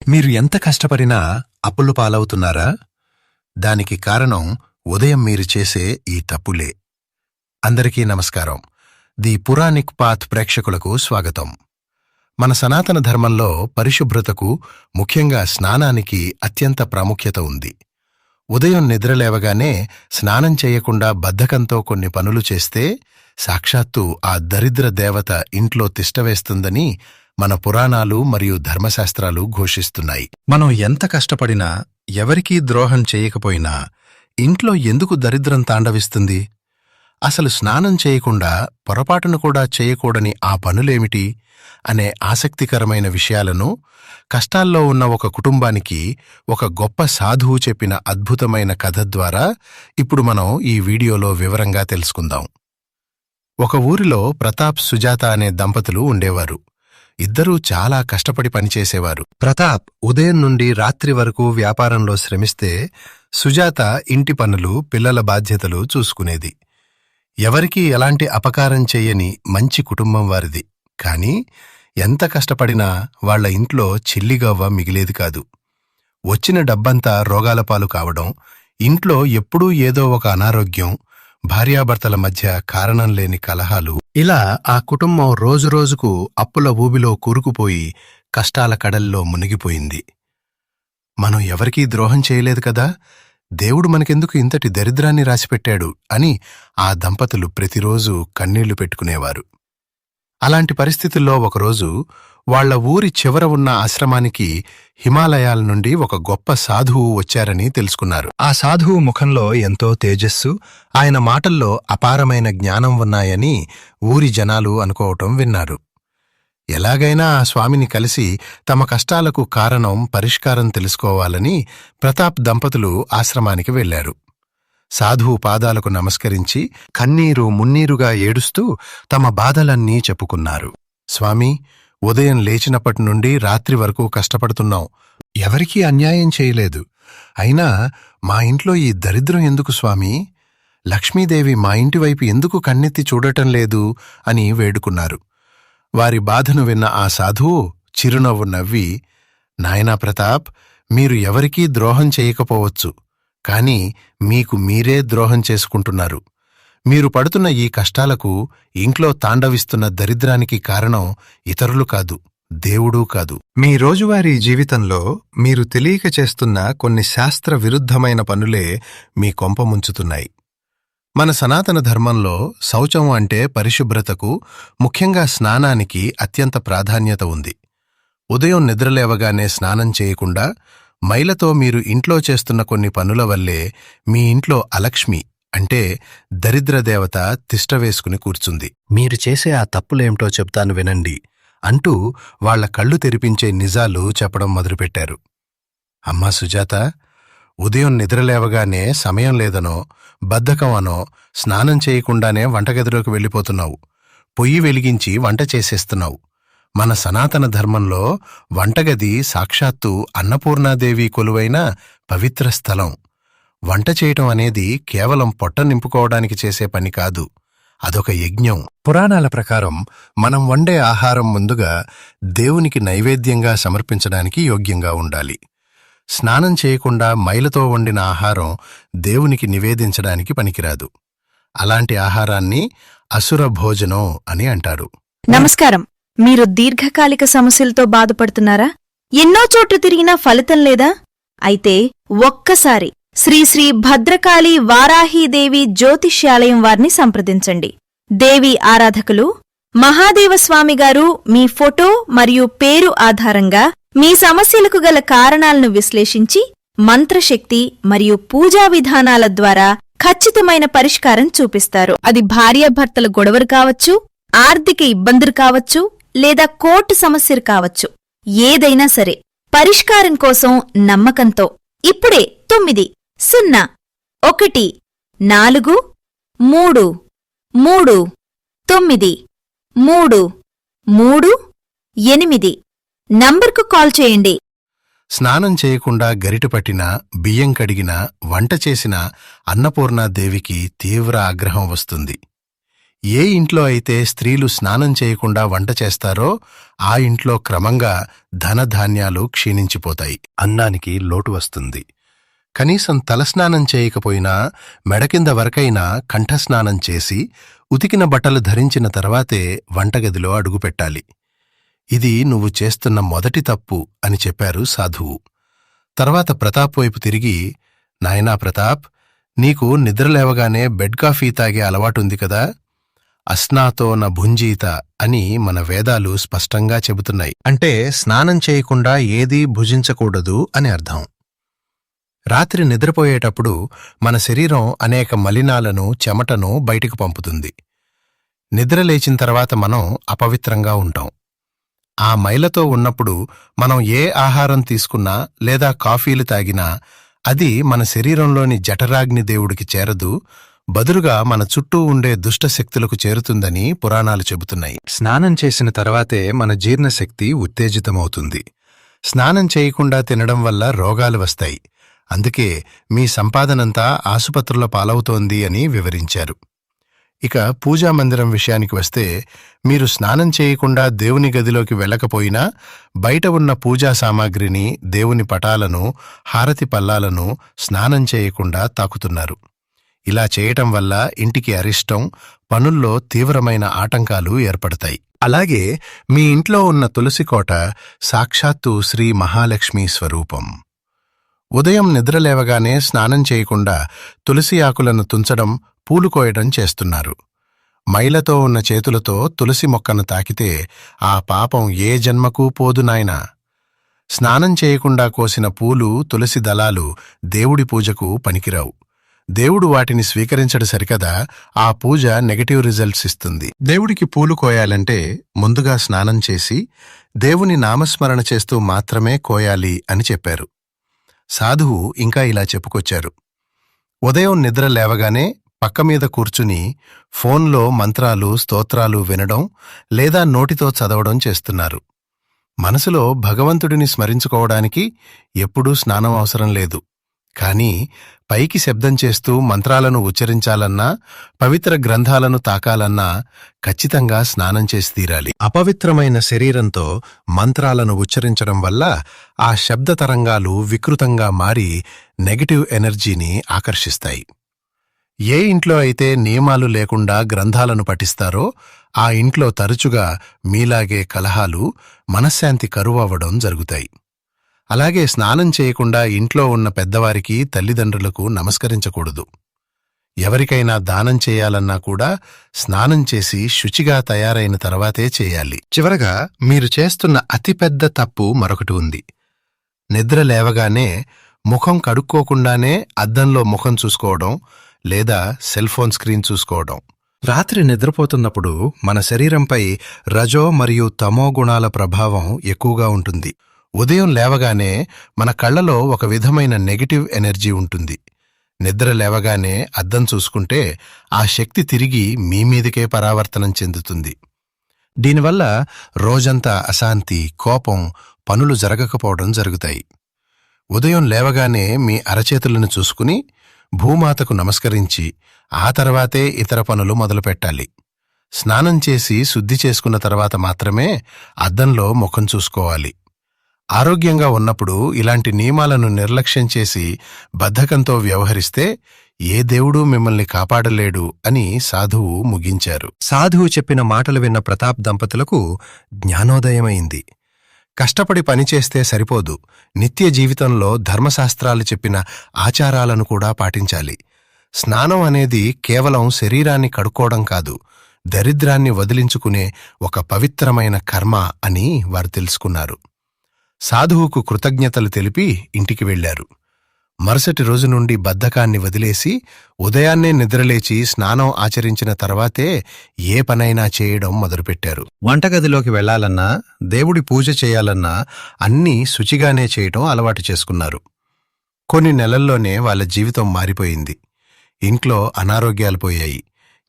మీరు ఎంత కష్టపడినా అప్పుల పాలవుతున్నారా? దానికి కారణం ఉదయం మీరు చేసే ఈ తప్పులే. అందరికీ నమస్కారం. ది పురాణిక్ పాత్ ప్రేక్షకులకు స్వాగతం. మన సనాతన ధర్మంలో పరిశుభ్రతకు, ముఖ్యంగా స్నానానికి అత్యంత ప్రాముఖ్యత ఉంది. ఉదయం నిద్రలేవగానే స్నానం చేయకుండా బద్ధకంతో కొన్ని పనులు చేస్తే సాక్షాత్తు ఆ దరిద్ర దేవత ఇంట్లో తిష్టవేస్తుందని మన పురాణాలు మరియు ధర్మశాస్త్రాలు ఘోషిస్తున్నాయి. మనం ఎంత కష్టపడినా, ఎవరికీ ద్రోహం చేయకపోయినా ఇంట్లో ఎందుకు దరిద్రం తాండవిస్తుంది? అసలు స్నానం చేయకుండా పొరపాటును కూడా చేయకూడని ఆ పనులేమిటి అనే ఆసక్తికరమైన విషయాలను కష్టాల్లో ఉన్న ఒక కుటుంబానికి ఒక గొప్ప సాధువు చెప్పిన అద్భుతమైన కథ ద్వారా ఇప్పుడు మనం ఈ వీడియోలో వివరంగా తెలుసుకుందాం. ఒక ఊరిలో ప్రతాప్, సుజాత అనే దంపతులు ఉండేవారు. ఇద్దరూ చాలా కష్టపడి పనిచేసేవారు. ప్రతాప్ ఉదయం నుండి రాత్రి వరకు వ్యాపారంలో శ్రమిస్తే, సుజాత ఇంటి పనులు, పిల్లల బాధ్యతలు చూసుకునేది. ఎవరికీ ఎలాంటి అపకారం చెయ్యని మంచి కుటుంబం వారిది. కాని ఎంత కష్టపడినా వాళ్ల ఇంట్లో చిల్లిగవ్వ మిగిలేది కాదు. వచ్చిన డబ్బంతా రోగాల పాలు కావడం, ఇంట్లో ఎప్పుడూ ఏదో ఒక అనారోగ్యం, భార్యాభర్తల మధ్య కారణం లేని కలహాలు, ఇలా ఆ కుటుంబం రోజురోజుకు అప్పుల ఊబిలో కూరుకుపోయి కష్టాల కడల్లో మునిగిపోయింది. మనం ఎవరికీ ద్రోహం చేయలేదు కదా, దేవుడు మనకెందుకు ఇంతటి దరిద్రాన్ని రాసిపెట్టాడు అని ఆ దంపతులు ప్రతిరోజూ కన్నీళ్లు పెట్టుకునేవారు. అలాంటి పరిస్థితుల్లో ఒకరోజు వాళ్ల ఊరి చివర ఉన్న ఆశ్రమానికి హిమాలయాల నుండి ఒక గొప్ప సాధువు వచ్చారని తెలుసుకున్నారు. ఆ సాధువు ముఖంలో ఎంతో తేజస్సు, ఆయన మాటల్లో అపారమైన జ్ఞానం ఉన్నాయని ఊరి జనాలు అనుకోవటం విన్నారు. ఎలాగైనా ఆ స్వామిని కలిసి తమ కష్టాలకు కారణం, పరిష్కారం తెలుసుకోవాలని ప్రతాప్ దంపతులు ఆశ్రమానికి వెళ్లారు. సాధువు పాదాలకు నమస్కరించి కన్నీరు మున్నీరుగా ఏడుస్తూ తమ బాధలన్నీ చెప్పుకున్నారు. స్వామీ, ఉదయం లేచినప్పటి నుండి రాత్రి వరకు కష్టపడుతున్నాం. ఎవరికీ అన్యాయం చేయలేదు. అయినా మా ఇంట్లో ఈ దరిద్రం ఎందుకు స్వామీ? లక్ష్మీదేవి మా ఇంటివైపు ఎందుకు కన్నెత్తి చూడటం లేదు అని వేడుకున్నారు. వారి బాధను విన్న ఆ సాధువు చిరునవ్వు నవ్వి, నాయనా ప్రతాప్, మీరు ఎవరికీ ద్రోహం చేయకపోవచ్చు, కాని మీకు మీరే ద్రోహం చేసుకుంటున్నారు. మీరు పడుతున్న ఈ కష్టాలకు, ఇంట్లో తాండవిస్తున్న దరిద్రానికి కారణం ఇతరులు కాదు, దేవుడూ కాదు. మీ రోజువారీ జీవితంలో మీరు తెలియక చేస్తున్న కొన్ని శాస్త్ర విరుద్ధమైన పనులే మీ కొంప ముంచుతున్నాయి. మన సనాతన ధర్మంలో శౌచం అంటే పరిశుభ్రతకు, ముఖ్యంగా స్నానానికి అత్యంత ప్రాధాన్యత ఉంది. ఉదయం నిద్రలేవగానే స్నానం చేయకుండా మైలతో మీరు ఇంట్లో చేస్తున్న కొన్ని పనుల వల్లే మీ ఇంట్లో అలక్ష్మి అంటే దరిద్రదేవత తిష్టవేసుకుని కూర్చుంది. మీరు చేసే ఆ తప్పులేమిటో చెప్తాను వినండి అంటూ వాళ్ల కళ్ళు తెరిపించే నిజాలు చెప్పడం మొదలుపెట్టారు. అమ్మా సుజాత, ఉదయం నిద్రలేవగానే సమయం లేదనో, బద్ధకం అనో స్నానం చేయకుండానే వంటగదిలోకి వెళ్ళిపోతున్నావు. పొయ్యి వెలిగించి వంట చేసేస్తున్నావు. మన సనాతన ధర్మంలో వంటగది సాక్షాత్తు అన్నపూర్ణాదేవి కొలువైన పవిత్ర స్థలం. వంట చేయటం అనేది కేవలం పొట్ట నింపుకోవడానికి చేసే పని కాదు, అదొక యజ్ఞం. పురాణాల ప్రకారం మనం వండే ఆహారం ముందుగా దేవునికి నైవేద్యంగా సమర్పించడానికి యోగ్యంగా ఉండాలి. స్నానం చేయకుండా మైలతో వండిన ఆహారం దేవునికి నివేదించడానికి పనికిరాదు. అలాంటి ఆహారాన్ని అసుర భోజనం అని అంటారు. నమస్కారం. మీరు దీర్ఘకాలిక సమస్యలతో బాధపడుతున్నారా? ఎన్నో చోట్ల తిరిగినా ఫలితం లేదా? అయితే ఒక్కసారి శ్రీ శ్రీ భద్రకాళి వారాహీదేవి జ్యోతిష్యాలయం వారిని సంప్రదించండి. దేవి ఆరాధకులు మహాదేవస్వామిగారు మీ ఫోటో మరియు పేరు ఆధారంగా మీ సమస్యలకు గల కారణాలను విశ్లేషించి మంత్రశక్తి మరియు పూజా విధానాల ద్వారా ఖచ్చితమైన పరిష్కారం చూపిస్తారు. అది భార్యాభర్తల గొడవలు కావచ్చు, ఆర్థిక ఇబ్బందులు కావచ్చు, లేదా కోర్టు సమస్యలు కావచ్చు. ఏదైనా సరే పరిష్కారం కోసం నమ్మకంతో ఇప్పుడే 90143393338 నంబర్కు కాల్ చేయండి. స్నానం చేయకుండా గరిట పట్టినా, బియ్యం కడిగినా, వంట చేసినా అన్నపూర్ణాదేవికి తీవ్ర ఆగ్రహం వస్తుంది. ఏ ఇంట్లో అయితే స్త్రీలు స్నానం చేయకుండా వంట చేస్తారో ఆ ఇంట్లో క్రమంగా ధనధాన్యాలు క్షీణించిపోతాయి, అన్నానికి లోటు వస్తుంది. కనీసం తలస్నానం చేయకపోయినా మెడకింద వరకైనా కంఠస్నానం చేసి ఉతికిన బట్టలు ధరించిన తర్వాతే వంటగదిలో అడుగుపెట్టాలి. ఇది నువ్వు చేస్తున్న మొదటి తప్పు అని చెప్పారు సాధువు. తర్వాత ప్రతాప్ వైపు తిరిగి, నాయనా ప్రతాప్, నీకు నిద్రలేవగానే బెడ్ కాఫీ తాగే అలవాటుంది కదా, అస్నాతో న భుంజీత అని మన వేదాలు స్పష్టంగా చెబుతున్నాయి. అంటే స్నానం చేయకుండా ఏదీ భుజించకూడదు అని అర్థం. రాత్రి నిద్రపోయేటప్పుడు మన శరీరం అనేక మలినాలను, చెమటను బయటికి పంపుతుంది. నిద్రలేచిన తర్వాత మనం అపవిత్రంగా ఉంటాం. ఆ మైలతో ఉన్నప్పుడు మనం ఏ ఆహారం తీసుకున్నా లేదా కాఫీలు తాగినా అది మన శరీరంలోని జఠరాగ్ని దేవుడికి చేరదు, బదులుగా మన చుట్టూ ఉండే దుష్టశక్తులకు చేరుతుందని పురాణాలు చెబుతున్నాయి. స్నానం చేసిన తర్వాతే మన జీర్ణశక్తి ఉత్తేజితమవుతుంది. స్నానం చేయకుండా తినడం వల్ల రోగాలు వస్తాయి. అందుకే మీ సంపాదనంతా ఆసుపత్రుల పాలవుతోంది అని వివరించారు. ఇక పూజామందిరం విషయానికి వస్తే, మీరు స్నానం చేయకుండా దేవుని గదిలోకి వెళ్ళకపోయినా బయట ఉన్న పూజా సామాగ్రిని, దేవుని పటాలను, హారతి పల్లాలను స్నానం చేయకుండా తాకుతున్నారు. ఇలా చేయటం వల్ల ఇంటికి అరిష్టం, పనుల్లో తీవ్రమైన ఆటంకాలు ఏర్పడతాయి. అలాగే మీ ఇంట్లో ఉన్న తులసికోట సాక్షాత్తు శ్రీ మహాలక్ష్మి స్వరూపం. ఉదయం నిద్రలేవగానే స్నానం చేయకుండా తులసి ఆకులను తుంచడం, పూలు కోయడం చేస్తున్నారు. మైలతో ఉన్న చేతులతో తులసి మొక్కను తాకితే ఆ పాపం ఏ జన్మకూ పోదు నాయనా. స్నానం చేయకుండా కోసిన పూలు, తులసి దళాలు దేవుడి పూజకు పనికిరావు. దేవుడు వాటిని స్వీకరించడు సరికదా, ఆ పూజ నెగటివ్ రిజల్ట్స్ ఇస్తుంది. దేవుడికి పూలు కోయాలంటే ముందుగా స్నానం చేసి దేవుని నామస్మరణ చేస్తూ మాత్రమే కోయాలి అని చెప్పారు. సాధువు ఇంకా ఇలా చెప్పుకొచ్చారు. ఉదయం నిద్ర లేవగానే పక్కమీద కూర్చుని ఫోన్లో మంత్రాలు, స్తోత్రాలు వినడం లేదా నోటితో చదవడం చేస్తున్నారు. మనసులో భగవంతుడిని స్మరించుకోవడానికి ఎప్పుడూ స్నానం అవసరం లేదు. కానీ పైకి శబ్దం చేస్తూ మంత్రాలను ఉచ్చరించాలన్నా, పవిత్ర గ్రంథాలను తాకాలన్నా ఖచ్చితంగా స్నానం చేసి తీరాలి. అపవిత్రమైన శరీరంతో మంత్రాలను ఉచ్చరించడం వల్ల ఆ శబ్ద తరంగాలు వికృతంగా మారి నెగటివ్ ఎనర్జీని ఆకర్షిస్తాయి. ఏ ఇంట్లో అయితే నియమాలు లేకుండా గ్రంథాలను పఠిస్తారో ఆ ఇంట్లో తరచుగా మీలాగే కలహాలు, మనశ్శాంతి కరువవ్వడం జరుగుతాయి. అలాగే స్నానం చేయకుండా ఇంట్లో ఉన్న పెద్దవారికి, తల్లిదండ్రులకు నమస్కరించకూడదు. ఎవరికైనా దానం చేయాలన్నా కూడా స్నానం చేసి శుచిగా తయారైన తర్వాతే చేయాలి. చివరగా మీరు చేస్తున్న అతిపెద్ద తప్పు మరొకటి ఉంది. నిద్ర లేవగానే ముఖం కడుక్కోకుండానే అద్దంలో ముఖం చూసుకోవడం లేదా సెల్ఫోన్ స్క్రీన్ చూసుకోవడం. రాత్రి నిద్రపోతున్నప్పుడు మన శరీరంపై రజో మరియు తమో గుణాల ప్రభావం ఎక్కువగా ఉంటుంది. ఉదయం లేవగానే మన కళ్లలో ఒక విధమైన నెగటివ్ ఎనర్జీ ఉంటుంది. నిద్ర లేవగానే అద్దం చూసుకుంటే ఆ శక్తి తిరిగి మీ మీదకే పరావర్తనం చెందుతుంది. దీనివల్ల రోజంతా అశాంతి, కోపం, పనులు జరగకపోవడం జరుగుతాయి. ఉదయం లేవగానే మీ అరచేతులను చూసుకుని భూమాతకు నమస్కరించి ఆ తర్వాతే ఇతర పనులు మొదలుపెట్టాలి. స్నానం చేసి శుద్ధి చేసుకున్న తర్వాత మాత్రమే అద్దంలో ముఖం చూసుకోవాలి. ఆరోగ్యంగా ఉన్నప్పుడు ఇలాంటి నియమాలను నిర్లక్ష్యం చేసి బద్ధకంతో వ్యవహరిస్తే ఏ దేవుడూ మిమ్మల్ని కాపాడలేడు అని సాధువు ముగించారు. సాధువు చెప్పిన మాటలు విన్న ప్రతాప్ దంపతులకు జ్ఞానోదయమైంది. కష్టపడి పనిచేస్తే సరిపోదు, నిత్య జీవితంలో ధర్మశాస్త్రాలు చెప్పిన ఆచారాలను కూడా పాటించాలి. స్నానం అనేది కేవలం శరీరాన్ని కడుక్కోవడం కాదు, దరిద్రాన్ని వదిలించుకునే ఒక పవిత్రమైన కర్మ అని వారు తెలుసుకున్నారు. సాధువుకు కృతజ్ఞతలు తెలిపి ఇంటికి వెళ్లారు. మరుసటి రోజు నుండి బద్ధకాన్ని వదిలేసి ఉదయాన్నే నిద్రలేచి స్నానం ఆచరించిన తర్వాతే ఏ పనైనా చేయడం మొదలుపెట్టారు. వంటగదిలోకి వెళ్లాలన్నా, దేవుడి పూజ చేయాలన్నా అన్నీ శుచిగానే చేయటం అలవాటు చేసుకున్నారు. కొన్ని నెలల్లోనే వాళ్ళ జీవితం మారిపోయింది. ఇంట్లో అనారోగ్యాలు పోయాయి,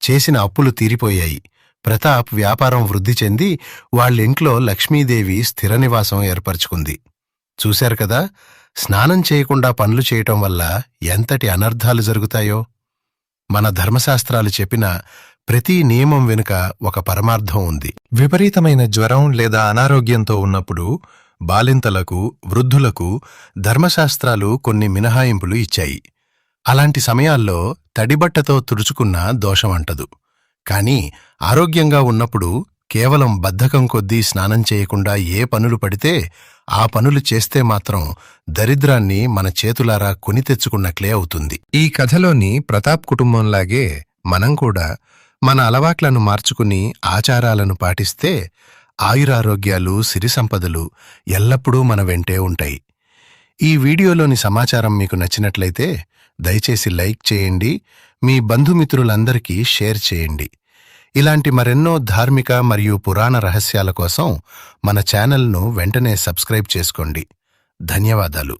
చేసిన అప్పులు తీరిపోయాయి. ప్రతాప్ వ్యాపారం వృద్ధి చెంది వాళ్ళింట్లో లక్ష్మీదేవి స్థిర నివాసం ఏర్పరచుకుంది. చూశారు కదా, స్నానం చేయకుండా పనులు చేయటం వల్ల ఎంతటి అనర్థాలు జరుగుతాయో. మన ధర్మశాస్త్రాలు చెప్పిన ప్రతి నియమం వెనుక ఒక పరమార్థం ఉంది. విపరీతమైన జ్వరం లేదా అనారోగ్యంతో ఉన్నప్పుడు బాలింతలకు, వృద్ధులకు ధర్మశాస్త్రాలు కొన్ని మినహాయింపులు ఇచ్చాయి. అలాంటి సమయాల్లో తడిబట్టతో తుడుచుకున్న దోషమంటదు. కాని ఆరోగ్యంగా ఉన్నప్పుడు కేవలం బద్ధకం కొద్దీ స్నానం చేయకుండా ఏ పనులు పడితే ఆ పనులు చేస్తే మాత్రం దరిద్రాన్ని మన చేతులారా కొని తెచ్చుకున్నట్లే అవుతుంది. ఈ కథలోని ప్రతాప్ కుటుంబంలాగే మనం కూడా మన అలవాట్లను మార్చుకుని ఆచారాలను పాటిస్తే ఆయురారోగ్యాలు, సిరి సంపదలు ఎల్లప్పుడూ మన వెంటే ఉంటాయి. ఈ వీడియోలోని సమాచారం మీకు నచ్చినట్లయితే దయచేసి లైక్ చేయండి, మీ బంధుమిత్రులందరికీ షేర్ చేయండి. ఇలాంటి మరెన్నో ధార్మిక మరియు పురాణ రహస్యాల కోసం మన ఛానల్ను వెంటనే సబ్స్క్రైబ్ చేసుకోండి. ధన్యవాదాలు.